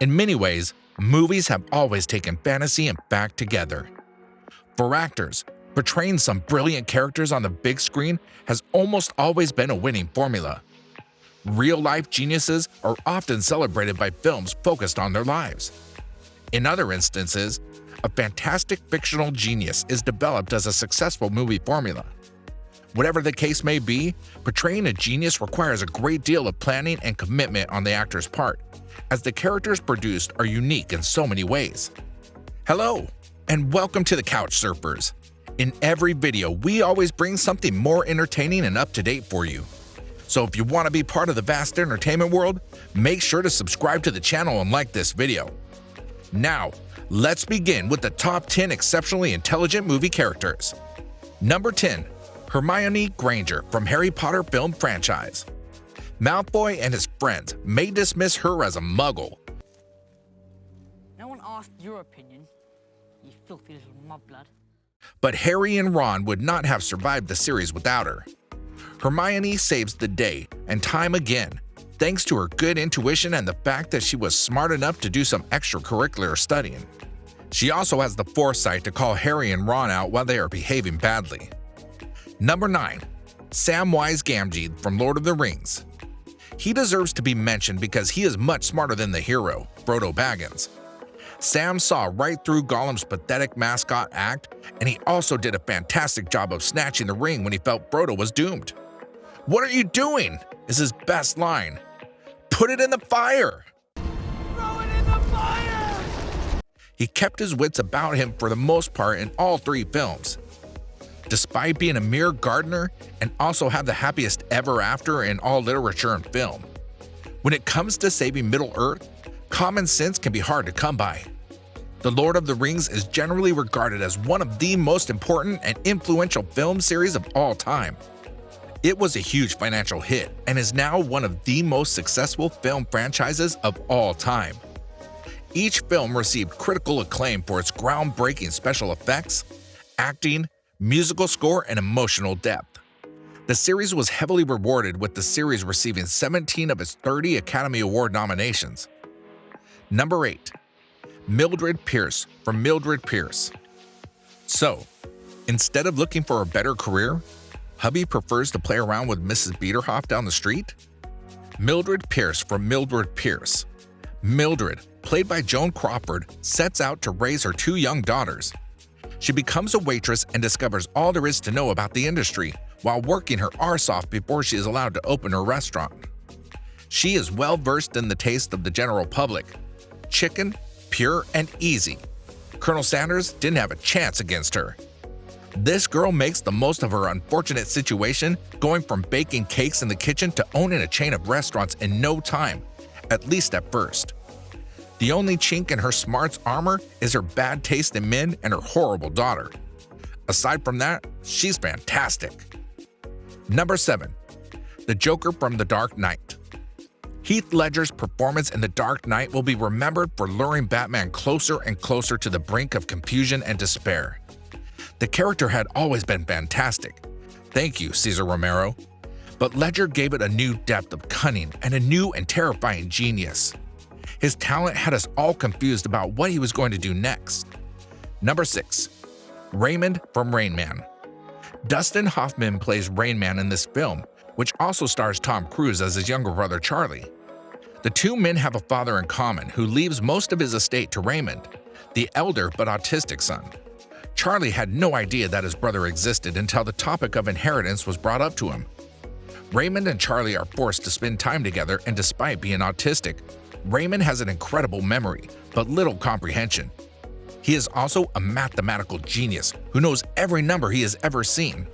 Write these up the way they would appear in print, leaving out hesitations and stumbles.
In many ways, movies have always taken fantasy and fact together. For actors, portraying some brilliant characters on the big screen has almost always been a winning formula. Real-life geniuses are often celebrated by films focused on their lives. In other instances, a fantastic fictional genius is developed as a successful movie formula. Whatever the case may be, portraying a genius requires a great deal of planning and commitment on the actor's part, as the characters produced are unique in so many ways. Hello, and welcome to the Couch Surfers. In every video, we always bring something more entertaining and up-to-date for you. So if you want to be part of the vast entertainment world, make sure to subscribe to the channel and like this video. Now, let's begin with the top 10 exceptionally intelligent movie characters. Number 10. Hermione Granger from Harry Potter film franchise. Malfoy and his friends may dismiss her as a muggle. No one asked your opinion, you filthy little mudblood. But Harry and Ron would not have survived the series without her. Hermione saves the day, and time again, thanks to her good intuition and the fact that she was smart enough to do some extracurricular studying. She also has the foresight to call Harry and Ron out while they are behaving badly. Number 9. Samwise Gamgee from Lord of the Rings. He deserves to be mentioned because he is much smarter than the hero, Frodo Baggins. Sam saw right through Gollum's pathetic mascot act, and he also did a fantastic job of snatching the ring when he felt Frodo was doomed. "What are you doing?" is his best line. "Put it in the fire!" Throw it in the fire! He kept his wits about him for the most part in all three films. Despite being a mere gardener, and also have the happiest ever after in all literature and film. When it comes to saving Middle-earth, common sense can be hard to come by. The Lord of the Rings is generally regarded as one of the most important and influential film series of all time. It was a huge financial hit and is now one of the most successful film franchises of all time. Each film received critical acclaim for its groundbreaking special effects, acting, musical score, and emotional depth. The series was heavily rewarded, with the series receiving 17 of its 30 Academy Award nominations. Number 8. Mildred Pierce from Mildred Pierce. So, instead of looking for a better career, hubby prefers to play around with Mrs. Beaterhoff down the street? Mildred Pierce from Mildred Pierce. Mildred, played by Joan Crawford, sets out to raise her two young daughters. She becomes a waitress and discovers all there is to know about the industry while working her arse off before she is allowed to open her restaurant. She is well versed in the taste of the general public. Chicken, pure and easy. Colonel Sanders didn't have a chance against her. This girl makes the most of her unfortunate situation, going from baking cakes in the kitchen to owning a chain of restaurants in no time, at least at first. The only chink in her smart's armor is her bad taste in men and her horrible daughter. Aside from that, she's fantastic. Number 7. The Joker from The Dark Knight. Heath Ledger's performance in The Dark Knight will be remembered for luring Batman closer and closer to the brink of confusion and despair. The character had always been fantastic. Thank you, Cesar Romero. But Ledger gave it a new depth of cunning and a new and terrifying genius. His talent had us all confused about what he was going to do next. Number 6. Raymond from Rain Man. Dustin Hoffman plays Rain Man in this film, which also stars Tom Cruise as his younger brother Charlie. The two men have a father in common who leaves most of his estate to Raymond, the elder but autistic son. Charlie had no idea that his brother existed until the topic of inheritance was brought up to him. Raymond and Charlie are forced to spend time together, and despite being autistic, Raymond has an incredible memory, but little comprehension. He is also a mathematical genius who knows every number he has ever seen.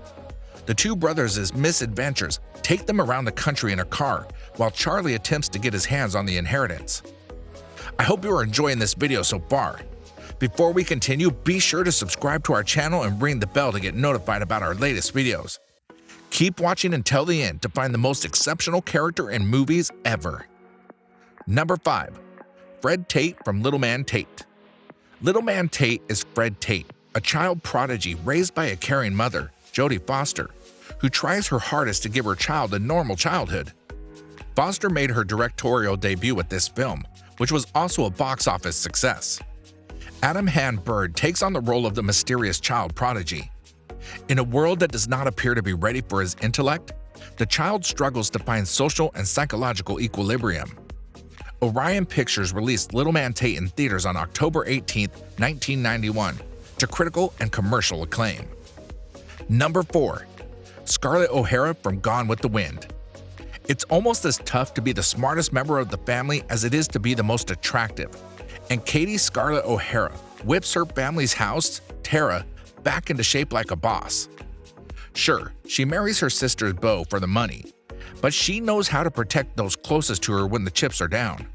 The two brothers' misadventures take them around the country in a car, while Charlie attempts to get his hands on the inheritance. I hope you are enjoying this video so far. Before we continue, be sure to subscribe to our channel and ring the bell to get notified about our latest videos. Keep watching until the end to find the most exceptional character in movies ever. Number 5. Fred Tate from Little Man Tate. Little Man Tate is Fred Tate, a child prodigy raised by a caring mother, Jodie Foster, who tries her hardest to give her child a normal childhood. Foster made her directorial debut with this film, which was also a box office success. Adam Bird takes on the role of the mysterious child prodigy. In a world that does not appear to be ready for his intellect, the child struggles to find social and psychological equilibrium. Orion Pictures released Little Man Tate in theaters on October 18, 1991, to critical and commercial acclaim. Number 4. Scarlett OHara from Gone with the Wind. It's almost as tough to be the smartest member of the family as it is to be the most attractive, and Katie Scarlett OHara whips her family's house, Tara, back into shape like a boss. Sure, she marries her sister's beau for the money, but she knows how to protect those closest to her when the chips are down.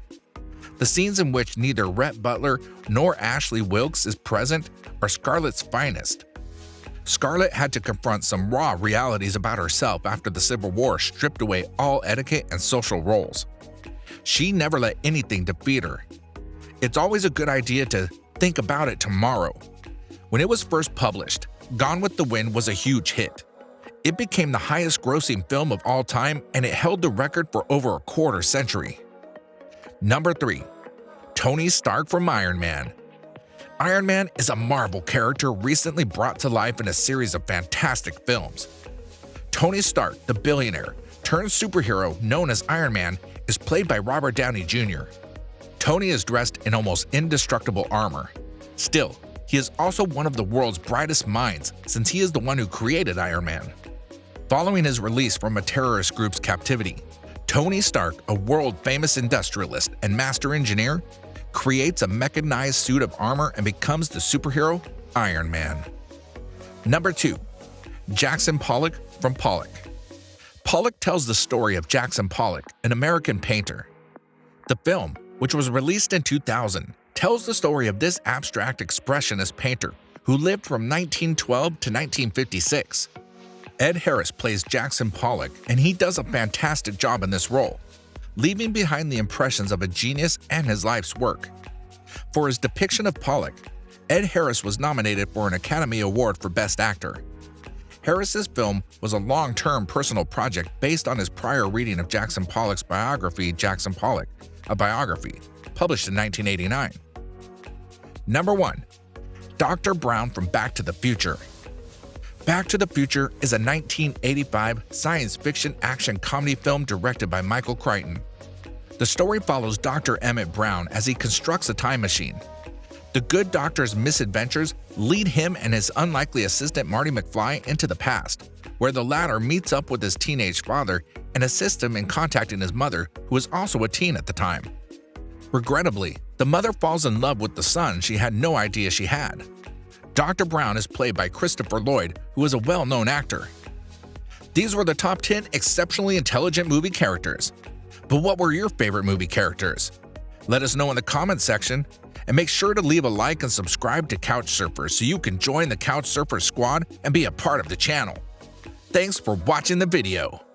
The scenes in which neither Rhett Butler nor Ashley Wilkes is present are Scarlett's finest. Scarlett had to confront some raw realities about herself after the Civil War stripped away all etiquette and social roles. She never let anything defeat her. It's always a good idea to think about it tomorrow. When it was first published, Gone with the Wind was a huge hit. It became the highest-grossing film of all time, and it held the record for over a quarter century. Number 3. Tony Stark from Iron Man. Iron Man is a Marvel character recently brought to life in a series of fantastic films. Tony Stark, the billionaire, turned superhero known as Iron Man, is played by Robert Downey Jr. Tony is dressed in almost indestructible armor. Still, he is also one of the world's brightest minds since he is the one who created Iron Man. Following his release from a terrorist group's captivity, Tony Stark, a world-famous industrialist and master engineer, creates a mechanized suit of armor and becomes the superhero Iron Man. Number 2. Jackson Pollock from Pollock. Pollock tells the story of Jackson Pollock, an American painter. The film, which was released in 2000, tells the story of this abstract expressionist painter who lived from 1912 to 1956. Ed Harris plays Jackson Pollock, and he does a fantastic job in this role, leaving behind the impressions of a genius and his life's work. For his depiction of Pollock, Ed Harris was nominated for an Academy Award for Best Actor. Harris's film was a long-term personal project based on his prior reading of Jackson Pollock's biography, Jackson Pollock, a biography, published in 1989. Number 1. Dr. Brown from Back to the Future. Back to the Future is a 1985 science fiction action comedy film directed by Michael Crichton. The story follows Dr. Emmett Brown as he constructs a time machine. The good doctor's misadventures lead him and his unlikely assistant Marty McFly into the past, where the latter meets up with his teenage father and assists him in contacting his mother, who was also a teen at the time. Regrettably, the mother falls in love with the son she had no idea she had. Dr. Brown is played by Christopher Lloyd, who is a well-known actor. These were the top 10 exceptionally intelligent movie characters. But what were your favorite movie characters? Let us know in the comments section, and make sure to leave a like and subscribe to Couch Surfers so you can join the Couch Surfers squad and be a part of the channel. Thanks for watching the video.